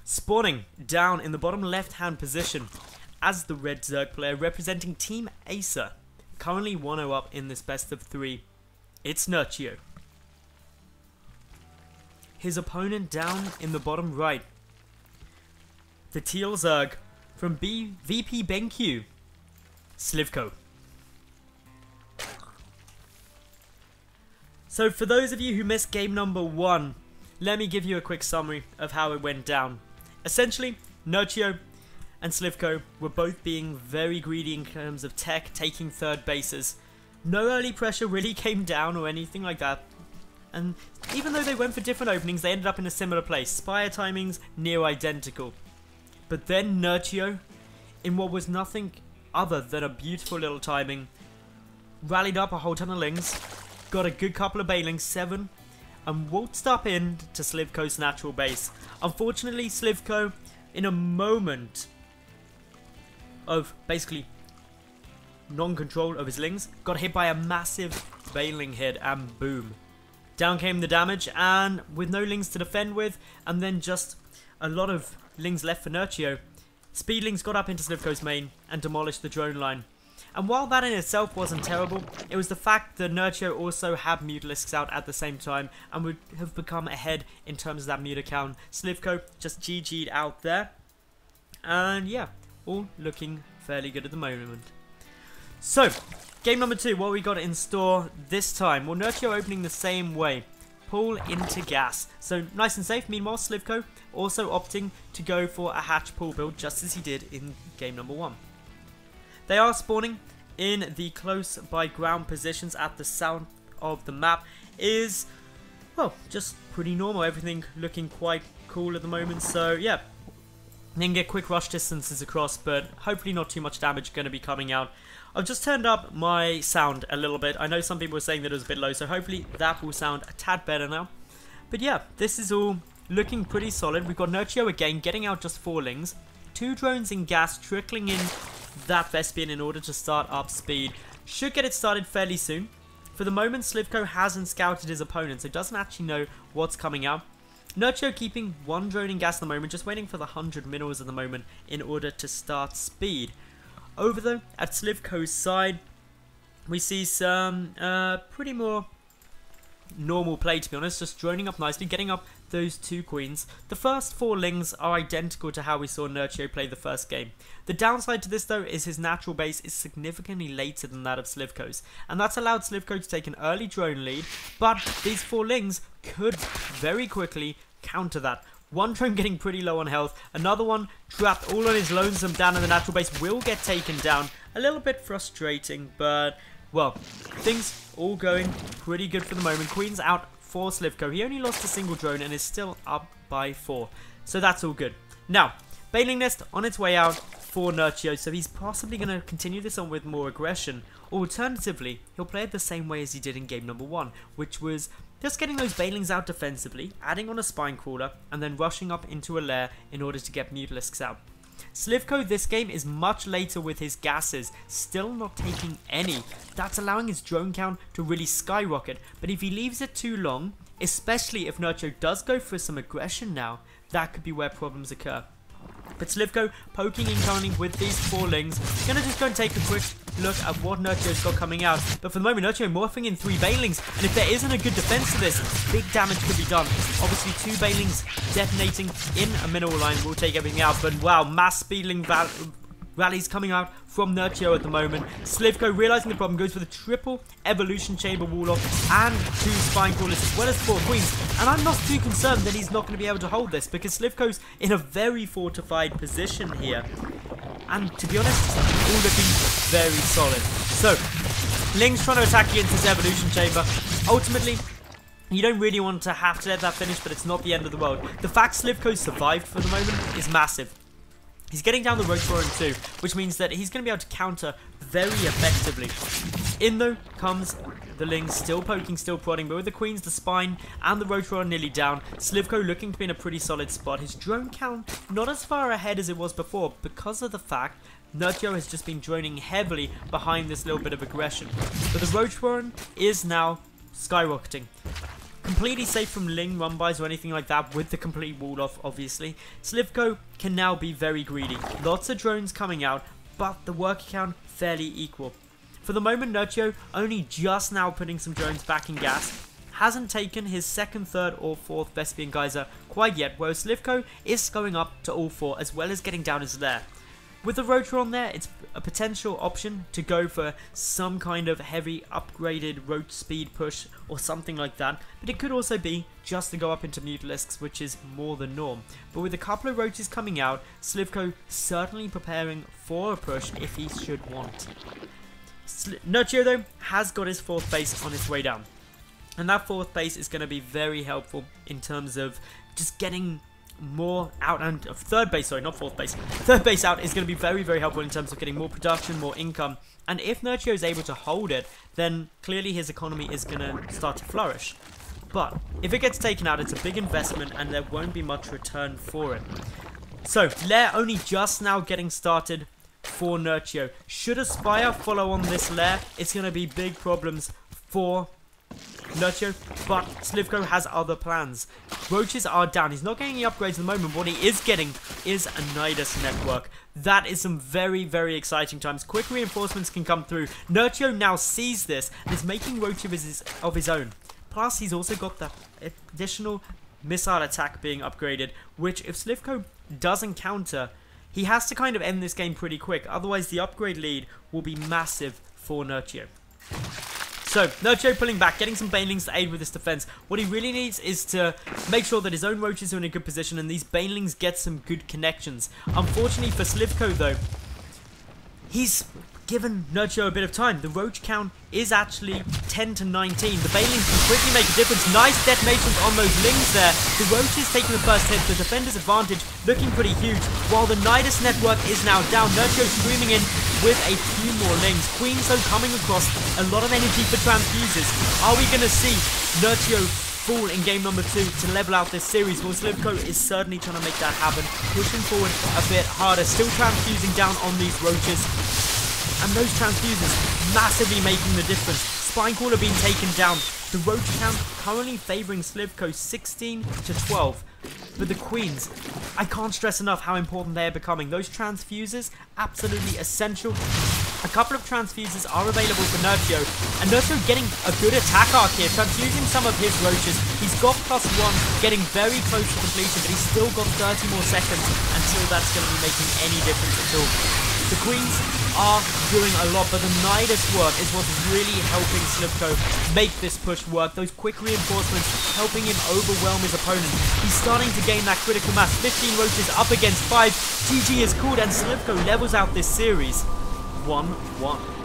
Spawning down in the bottom left-hand position as the red Zerg player representing Team Acer. Currently 1-0 up in this best of 3. It's Nerchio. His opponent down in the bottom right. The Teal Zerg from VP BenQ. sLivko. So for those of you who missed game number 1, let me give you a quick summary of how it went down. Essentially, Nerchio and sLivko were both being very greedy in terms of tech, taking third bases. No early pressure really came down or anything like that. And even though they went for different openings, they ended up in a similar place. Spire timings near identical. But then Nerchio, in what was nothing other than a beautiful little timing, rallied up a whole ton of lings, got a good couple of bailings, 7, and waltzed up in to sLivko's natural base. Unfortunately, sLivko, in a moment of basically non-control of his lings, got hit by a massive bailing hit, and boom. Down came the damage, and with no lings to defend with, and then just a lot of lings left for Nerchio, Speedlings got up into sLivko's main and demolished the drone line. And while that in itself wasn't terrible, it was the fact that Nerchio also had Mutalisks out at the same time and would have become ahead in terms of that muta count. sLivko just GG'd out there. And yeah, all looking fairly good at the moment. So, game number 2, what we got in store this time? Well, Nerchio opening the same way. Pull into gas. So, nice and safe. Meanwhile, sLivko also opting to go for a hatch pull build just as he did in game number 1. They are spawning in the close by ground positions at the south of the map. Is, well, just pretty normal. Everything looking quite cool at the moment. So, yeah. They can get quick rush distances across, but hopefully not too much damage going to be coming out. I've just turned up my sound a little bit. I know some people were saying that it was a bit low, so hopefully that will sound a tad better now. But yeah, this is all looking pretty solid. We've got Nerchio again getting out just 4 lings. 2 drones in gas trickling in that Vespian in order to start up speed. Should get it started fairly soon. For the moment, sLivko hasn't scouted his opponent, so doesn't actually know what's coming out. Nerchio keeping 1 drone in gas at the moment, just waiting for the 100 minerals at the moment in order to start speed. Over though, at sLivko's side, we see some pretty more normal play, to be honest, just droning up nicely, getting up those 2 queens. The first 4 lings are identical to how we saw Nerchio play the first game. The downside to this though is his natural base is significantly later than that of sLivko's, and that's allowed sLivko to take an early drone lead, but these 4 lings could very quickly counter that. 1 drone getting pretty low on health, another one trapped all on his lonesome down in the natural base will get taken down. A little bit frustrating, but well, things all going pretty good for the moment. Queen's out for sLivko. He only lost a single drone and is still up by 4. So that's all good. Now, Bailing Nest on its way out for Nerchio, so he's possibly going to continue this on with more aggression. Alternatively, he'll play it the same way as he did in game number 1, which was just getting those Bailings out defensively, adding on a Spine Crawler, and then rushing up into a lair in order to get Mutalisks out. sLivko this game is much later with his gases, still not taking any. That's allowing his drone count to really skyrocket, but if he leaves it too long, especially if Nerchio does go for some aggression now, that could be where problems occur. But sLivko poking in currently with these 4 lings. Gonna just go and take a quick look at what Nerchio's got coming out. But for the moment, Nerchio morphing in 3 Bailings. And if there isn't a good defense to this, big damage could be done. Obviously, 2 Bailings detonating in a mineral line will take everything out. But wow, mass Speedling rallies coming out from Nerchio at the moment. sLivko realizing the problem goes for the triple evolution chamber wall off and 2 spine crawlers as well as 4 queens. And I'm not too concerned that he's not going to be able to hold this because sLivko's in a very fortified position here. And to be honest, all looking very solid. So, Ling's trying to attack against this evolution chamber. Ultimately, you don't really want to have to let that finish, but it's not the end of the world. The fact sLivko survived for the moment is massive. He's getting down the Roach too, which means that he's going to be able to counter very effectively. In though comes the Lings, still poking, still prodding, but with the Queens, the Spine, and the Roach nearly down, sLivko looking to be in a pretty solid spot. His drone count not as far ahead as it was before because of the fact Nerchio has just been droning heavily behind this little bit of aggression. But the Roach is now skyrocketing. completely safe from Ling run-bys or anything like that with the complete wall off, obviously. sLivko can now be very greedy. Lots of drones coming out, but the work count fairly equal. For the moment, Nerchio only just now putting some drones back in gas. Hasn't taken his second, third or fourth Vespian Geyser quite yet, whereas sLivko is going up to all 4 as well as getting down his lair. With the rotor on there, it's a potential option to go for some kind of heavy upgraded roach speed push or something like that, but it could also be just to go up into Mutalisks, which is more the norm. But with a couple of roaches coming out, sLivko certainly preparing for a push if he should want. Nerchio though has got his 4th base on its way down, and that 4th base is going to be very helpful in terms of just getting more out, and 3rd base, sorry, not 4th base. 3rd base out is going to be very, very helpful in terms of getting more production, more income, and if Nerchio is able to hold it, then clearly his economy is going to start to flourish. But if it gets taken out, it's a big investment and there won't be much return for it. So, lair only just now getting started for Nerchio. Should a Spire follow on this lair, it's going to be big problems for Nerchio, but sLivko has other plans. Roaches are down. He's not getting any upgrades at the moment. What he is getting is a Nidus network. That is some very, very exciting times. Quick reinforcements can come through. Nerchio now sees this and is making roaches of his own. Plus, he's also got the additional missile attack being upgraded, which if sLivko does encounter, he has to kind of end this game pretty quick. Otherwise, the upgrade lead will be massive for Nerchio. So, Nerchio pulling back, getting some Banelings to aid with this defense. What he really needs is to make sure that his own roaches are in a good position and these Banelings get some good connections. Unfortunately for sLivko though, he's given Nerchio a bit of time. The roach count is actually 10 to 19. The Banelings can quickly make a difference. Nice detonations on those Lings there. The roaches taking the first hit. The defender's advantage looking pretty huge. While the Nidus network is now down, Nerchio streaming in with a few more Lings. Queens though coming across, a lot of energy for transfuses. Are we going to see Nerchio fall in game number 2 to level out this series? Well, sLivko is certainly trying to make that happen. Pushing forward a bit harder. Still transfusing down on these roaches. And those transfuses massively making the difference. Spinecaller being taken down. The roach count currently favouring sLivko 16 to 12. But the Queens, I can't stress enough how important they are becoming. Those transfuses, absolutely essential. A couple of transfuses are available for Nerchio, and Nerchio getting a good attack arc here, transfusing some of his roaches. He's got +1, getting very close to completion, but he's still got 30 more seconds until that's going to be making any difference at all. The Queens are doing a lot, but the Nidus work is what's really helping sLivko make this push work. Those quick reinforcements helping him overwhelm his opponent. He's starting to gain that critical mass. 15 roaches up against 5. GG is called, and sLivko levels out this series 1-1.